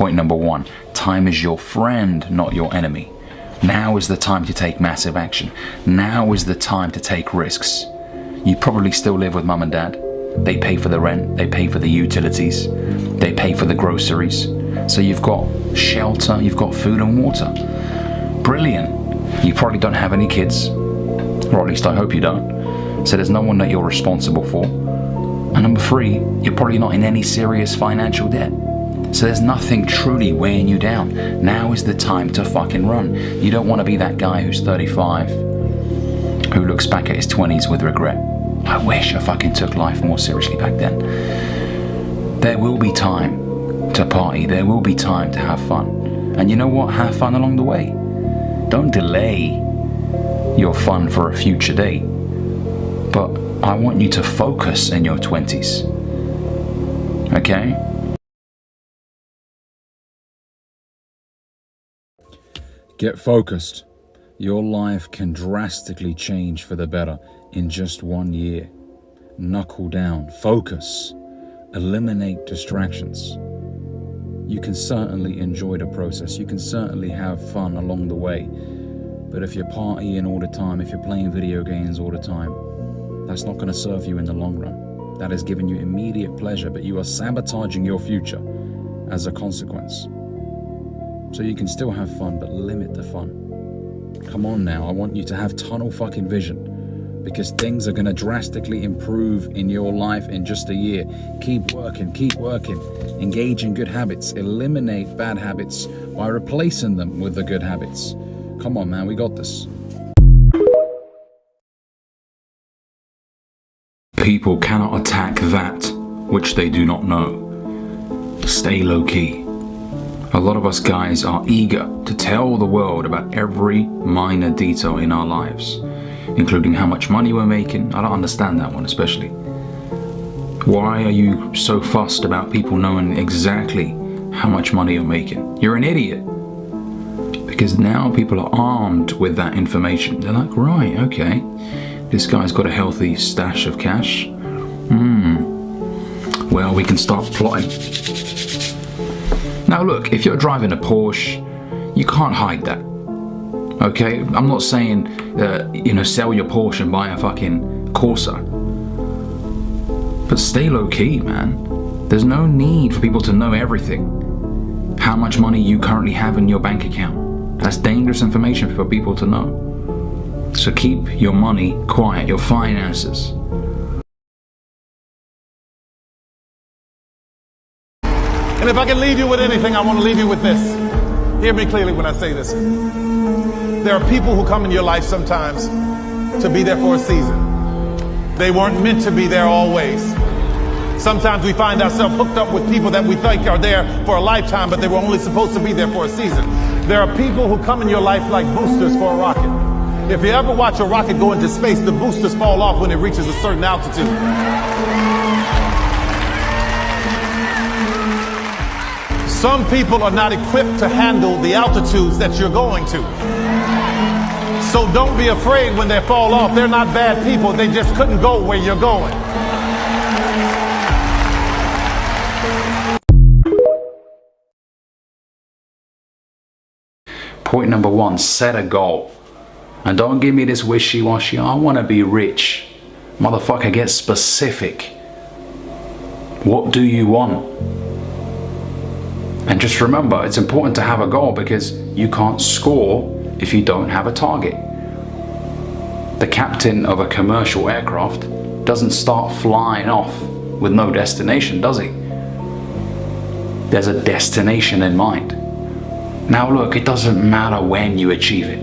Point number one, time is your friend, not your enemy. Now is the time to take massive action. Now is the time to take risks. You probably still live with mum and dad. They pay for the rent, they pay for the utilities, they pay for the groceries. So you've got shelter, you've got food and water. Brilliant. You probably don't have any kids, or at least I hope you don't. So there's no one that you're responsible for. And number three, you're probably not in any serious financial debt. So there's nothing truly weighing you down. Now is the time to fucking run. You don't want to be that guy who's 35, who looks back at his 20s with regret. I wish I fucking took life more seriously back then. There will be time to party. There will be time to have fun. And you know what? Have fun along the way. Don't delay your fun for a future day. But I want you to focus in your 20s. Okay? Get focused. Your life can drastically change for the better in just 1 year. Knuckle down, focus, eliminate distractions. You can certainly enjoy the process. You can certainly have fun along the way. But if you're partying all the time, if you're playing video games all the time, that's not going to serve you in the long run. That is giving you immediate pleasure, but you are sabotaging your future as a consequence. So you can still have fun, but limit the fun. Come on now, I want you to have tunnel fucking vision, because things are going to drastically improve in your life in just a year. Keep working, engage in good habits, eliminate bad habits by replacing them with the good habits. Come on man, we got this. People cannot attack that which they do not know. Stay low key. A lot of us guys are eager to tell the world about every minor detail in our lives, including how much money we're making. I don't understand that one especially. Why are you so fussed about people knowing exactly how much money you're making? You're an idiot. Because now people are armed with that information. They're like, right, okay, this guy's got a healthy stash of cash. Well, we can start plotting. Now look, if you're driving a Porsche, you can't hide that. Okay? I'm not saying, sell your Porsche and buy a fucking Corsa. But stay low key, man. There's no need for people to know everything. How much money you currently have in your bank account. That's dangerous information for people to know. So keep your money quiet, your finances. And if I can leave you with anything, I want to leave you with this. Hear me clearly when I say this. There are people who come in your life sometimes to be there for a season. They weren't meant to be there always. Sometimes we find ourselves hooked up with people that we think are there for a lifetime, but they were only supposed to be there for a season. There are people who come in your life like boosters for a rocket. If you ever watch a rocket go into space, the boosters fall off when it reaches a certain altitude. Some people are not equipped to handle the altitudes that you're going to. So don't be afraid when they fall off. They're not bad people. They just couldn't go where you're going. Point number one, set a goal. And don't give me this wishy-washy, I want to be rich. Motherfucker, get specific. What do you want? And just remember, it's important to have a goal because you can't score if you don't have a target. The captain of a commercial aircraft doesn't start flying off with no destination, does he? There's a destination in mind. Now look, it doesn't matter when you achieve it.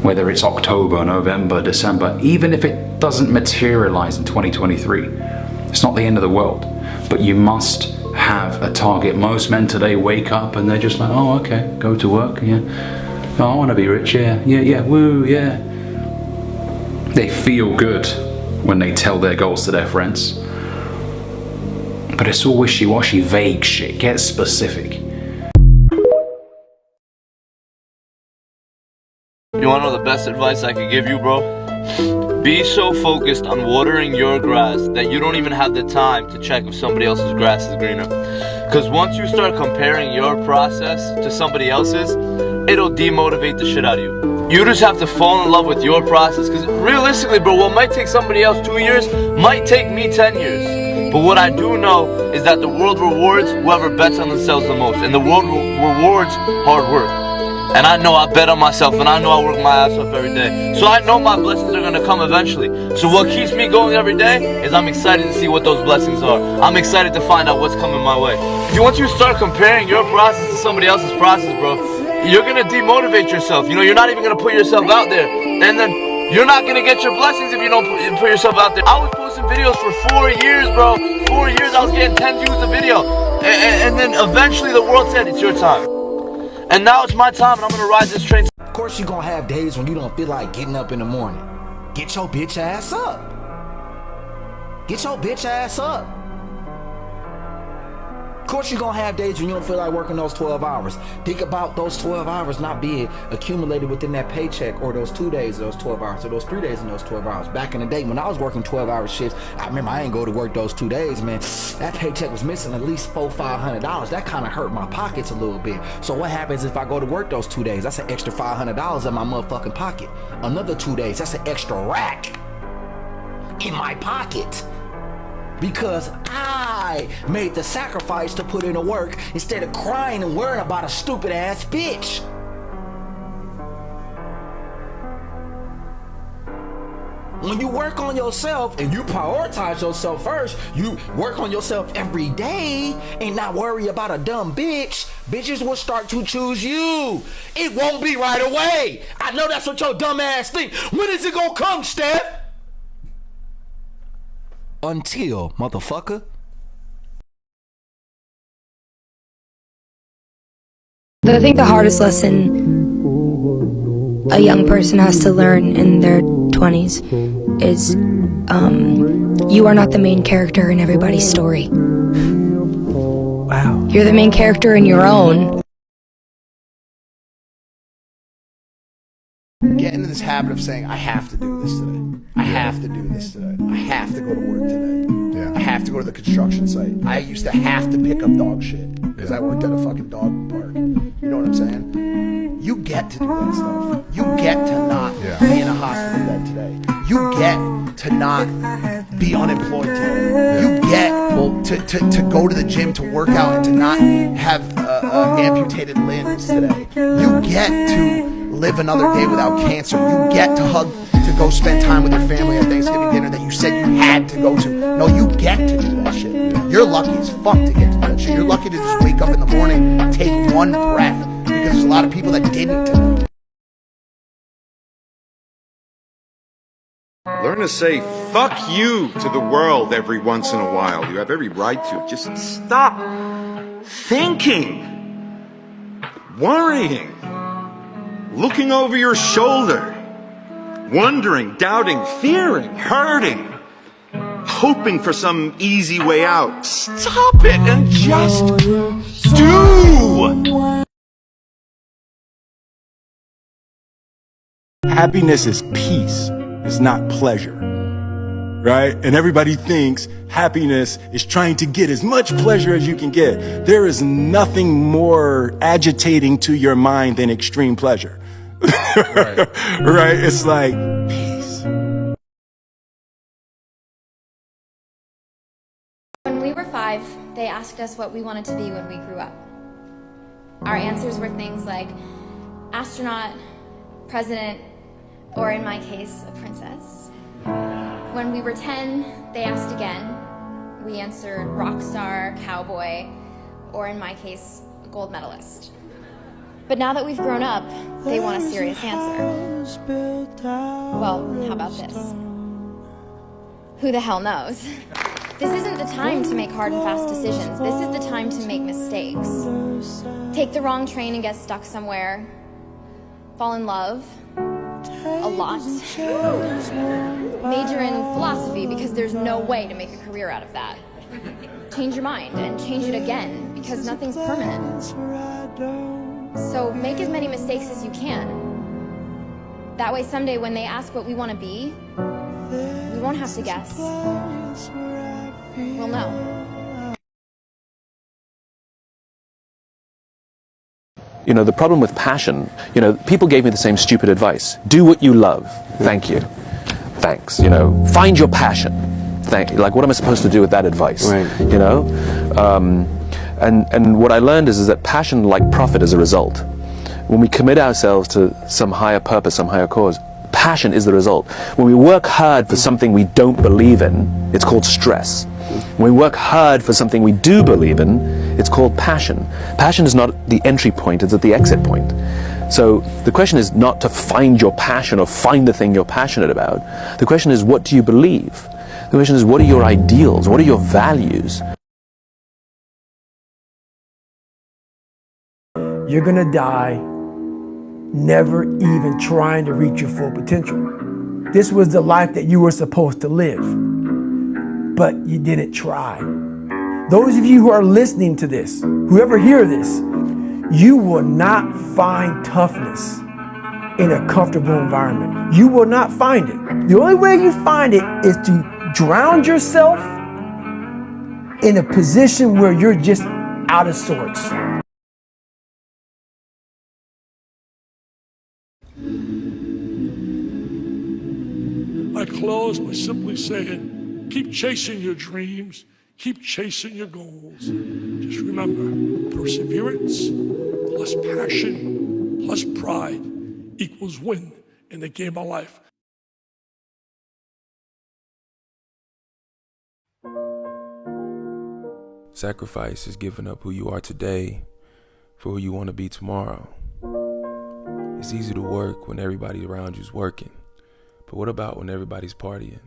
Whether it's October, November, December, even if it doesn't materialize in 2023, it's not the end of the world. But you must have a target. Most men today wake up and they're just like, oh, okay, go to work, yeah. Oh, I want to be rich, yeah, woo, yeah. They feel good when they tell their goals to their friends. But it's all wishy-washy, vague shit. Get specific. You wanna know the best advice I could give you, bro? Be so focused on watering your grass that you don't even have the time to check if somebody else's grass is greener. Because once you start comparing your process to somebody else's, it'll demotivate the shit out of you. You just have to fall in love with your process. Because realistically, bro, what might take somebody else 2 years might take me 10 years. But what I do know is that the world rewards whoever bets on themselves the most. And the world rewards hard work. And I know I bet on myself, and I know I work my ass off every day. So I know my blessings are gonna come eventually. So what keeps me going every day is I'm excited to see what those blessings are. I'm excited to find out what's coming my way. Once you start comparing your process to somebody else's process, bro, you're gonna demotivate yourself. You know, you're not even gonna put yourself out there. And then you're not gonna get your blessings if you don't put yourself out there. I was posting videos for 4 years, bro. 4 years I was getting 10 views a video. And then eventually the world said, it's your time. And now it's my time, and I'm gonna ride this train. Of course you're gonna have days when you don't feel like getting up in the morning. Get your bitch ass up. Get your bitch ass up. Of course you're gonna have days when you don't feel like working those 12 hours. Think about those 12 hours not being accumulated within that paycheck, or those 2 days of those 12 hours, or those 3 days in those 12 hours. Back in the day when I was working 12-hour shifts, I remember I didn't go to work those 2 days, man. That paycheck was missing at least $400-500. That kind of hurt my pockets a little bit. So what happens if I go to work those 2 days? That's an extra $500 in my motherfucking pocket. Another 2 days, that's an extra rack in my pocket. Because I made the sacrifice to put in the work instead of crying and worrying about a stupid ass bitch. When you work on yourself and you prioritize yourself first, you work on yourself every day and not worry about a dumb bitch, bitches will start to choose you. It won't be right away. I know that's what your dumb ass think. When is it gonna come, Steph? Until, motherfucker. I think the hardest lesson a young person has to learn in their 20s is you are not the main character in everybody's story. Wow. You're the main character in your own. Get into this habit of saying, I have to do this today. I have to do this today. I have to go to work today. Yeah. I have to go to the construction site. I used to have to pick up dog shit because I worked at a fucking dog park. You know what I'm saying? You get to do that stuff. You get to not be in a hospital bed today. You get to not be unemployed today. You get to go to the gym to work out and to not have amputated limbs today. You get to live another day without cancer. You get to go spend time with your family at Thanksgiving dinner that you said you had to go to. No, you get to do that shit. You're lucky as fuck to get to do that shit. You're lucky to just wake up in the morning and take one breath, because there's a lot of people that didn't today. Learn to say fuck you to the world every once in a while. You have every right to. Just stop thinking, worrying, looking over your shoulder, wondering, doubting, fearing, hurting, hoping for some easy way out. Stop it and just do! Happiness is peace, it's not pleasure, right? And everybody thinks happiness is trying to get as much pleasure as you can get. There is nothing more agitating to your mind than extreme pleasure. Right. Right? It's like peace. When we were 5, they asked us what we wanted to be when we grew up. Our answers were things like astronaut, president, or in my case, a princess. When we were 10, they asked again. We answered rock star, cowboy, or in my case, a gold medalist. But now that we've grown up, they want a serious answer. Well, how about this? Who the hell knows? This isn't the time to make hard and fast decisions. This is the time to make mistakes. Take the wrong train and get stuck somewhere. Fall in love. A lot. Major in philosophy because there's no way to make a career out of that. Change your mind and change it again because nothing's permanent. So make as many mistakes as you can. That way someday when they ask what we want to be, we won't have to guess. We'll know. You know, the problem with passion, you know, people gave me the same stupid advice. Do what you love. Thank you. Thanks. You know, find your passion. Like, what am I supposed to do with that advice? Right. You know? And what I learned is that passion, like profit, is a result. When we commit ourselves to some higher purpose, some higher cause, passion is the result. When we work hard for something we don't believe in, it's called stress. When we work hard for something we do believe in, it's called passion. Passion is not the entry point, it's at the exit point. So the question is not to find your passion or find the thing you're passionate about. The question is, what do you believe? The question is, what are your ideals? What are your values? You're gonna die never even trying to reach your full potential. This was the life that you were supposed to live, but you didn't try. Those of you who are listening to this, whoever hear this, you will not find toughness in a comfortable environment. You will not find it. The only way you find it is to drown yourself in a position where you're just out of sorts. I close by simply saying, keep chasing your dreams, keep chasing your goals. Just remember, perseverance plus passion plus pride equals win in the game of life. Sacrifice is giving up who you are today for who you want to be tomorrow. It's easy to work when everybody around you is working. But what about when everybody's partying?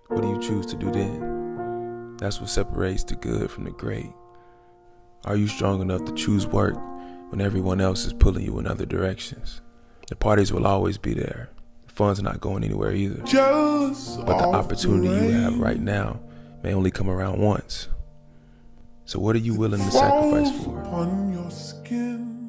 What do you choose to do then? That's what separates the good from the great. Are you strong enough to choose work when everyone else is pulling you in other directions? The parties will always be there. The fun's not going anywhere either. But the opportunity you have right now may only come around once. So what are you willing to sacrifice for? On your skin.